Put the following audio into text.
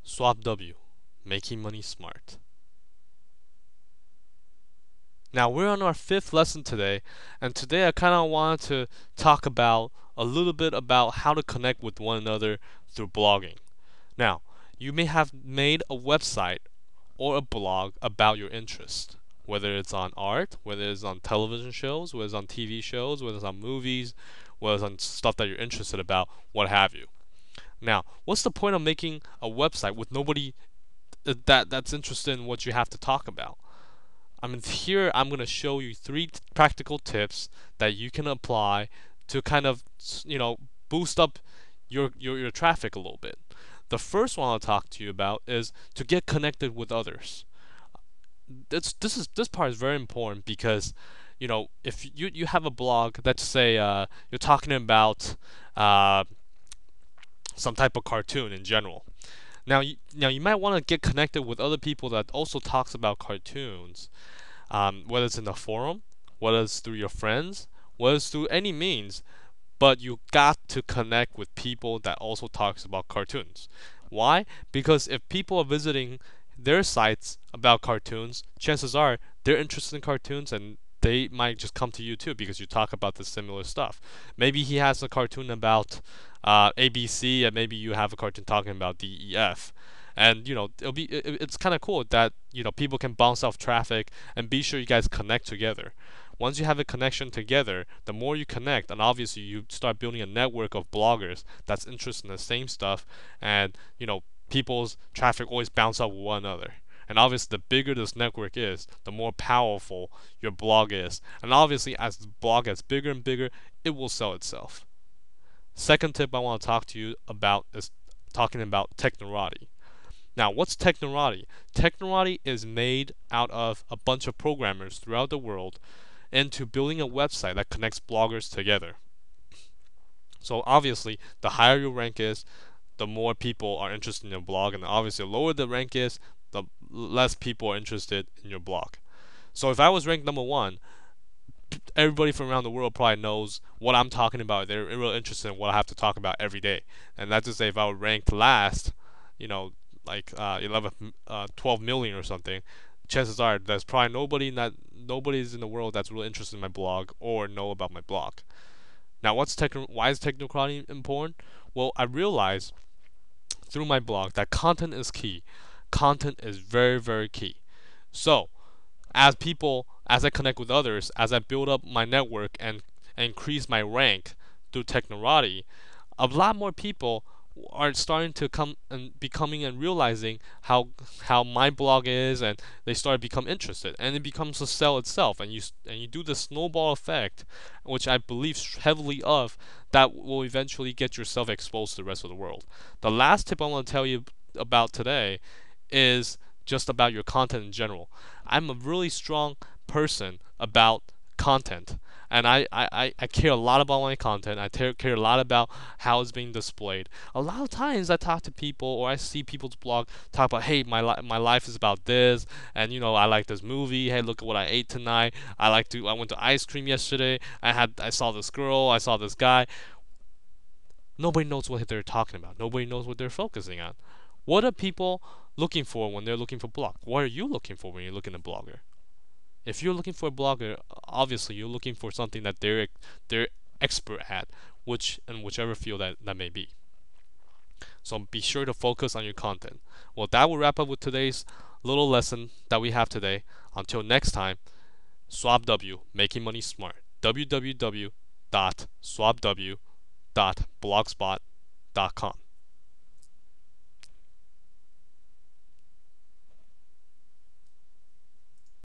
Swapw, making money smart. Now we're on our fifth lesson today, and today I kind of wanted to talk about a little bit about how to connect with one another through blogging. Now, you may have made a website or a blog about your interest, whether it's on art, whether it's on television shows, whether it's on TV shows, whether it's on movies, whether it's on stuff that you're interested about, what have you. Now, what's the point of making a website with nobody that's interested in what you have to talk about? I mean, here I'm going to show you three practical tips that you can apply to kind of, boost up your traffic a little bit. The first one I'll talk to you about is to get connected with others. This part is very important because, if you have a blog, let's say you're talking about uh, some type of cartoon in general. Now you might want to get connected with other people that also talks about cartoons, whether it's in the forum, whether it's through your friends, whether it's through any means. But you got to connect with people that also talks about cartoons. Why? Because if people are visiting their sites about cartoons, chances are they're interested in cartoons and they might just come to you too because you talk about the similar stuff. Maybe he has a cartoon about ABC, and maybe you have a cartoon talking about DEF. And it's kind of cool that people can bounce off traffic and be sure you guys connect together. Once you have a connection together, the more you connect, and obviously you start building a network of bloggers that's interested in the same stuff, and people's traffic always bounce off one another. And obviously, the bigger this network is, the more powerful your blog is. And obviously, as the blog gets bigger and bigger, it will sell itself. Second tip I want to talk to you about is talking about Technorati. Now, what's Technorati? Technorati is made out of a bunch of programmers throughout the world into building a website that connects bloggers together. So obviously, the higher your rank is, the more people are interested in your blog, and obviously, the lower the rank is, the less people are interested in your blog. So if I was ranked number one, everybody from around the world probably knows what I'm talking about. They're really interested in what I have to talk about every day. And that's to say, if I were ranked last, like 11, 12 million or something, chances are there's probably nobody's in the world that's really interested in my blog or know about my blog. Now, why is technocracy important? Well, I realized through my blog that content is key. Content is very, very key. So, as I connect with others, as I build up my network and increase my rank through Technorati, a lot more people are starting to come and becoming and realizing how my blog is, and they start to become interested, and it becomes a sell itself, and you do the snowball effect, which I believe heavily of, that will eventually get yourself exposed to the rest of the world. The last tip I want to tell you about today is just about your content in general. I'm a really strong person about content, and I care a lot about my content. I care a lot about how it's being displayed. A lot of times I talk to people or I see people's blog talk about, hey, my life is about this, and I like this movie. Hey, look at what I ate tonight. I went to ice cream yesterday. I saw this girl. I saw this guy. Nobody knows what they're talking about. Nobody knows what they're focusing on. What are people looking for when they're looking for blog? What are you looking for when you're looking at blogger? If you're looking for a blogger, obviously you're looking for something that they're expert at, whichever field that may be. So be sure to focus on your content. Well, that will wrap up with today's little lesson that we have today. Until next time, Swapw, making money smart. www.swapw.blogspot.com.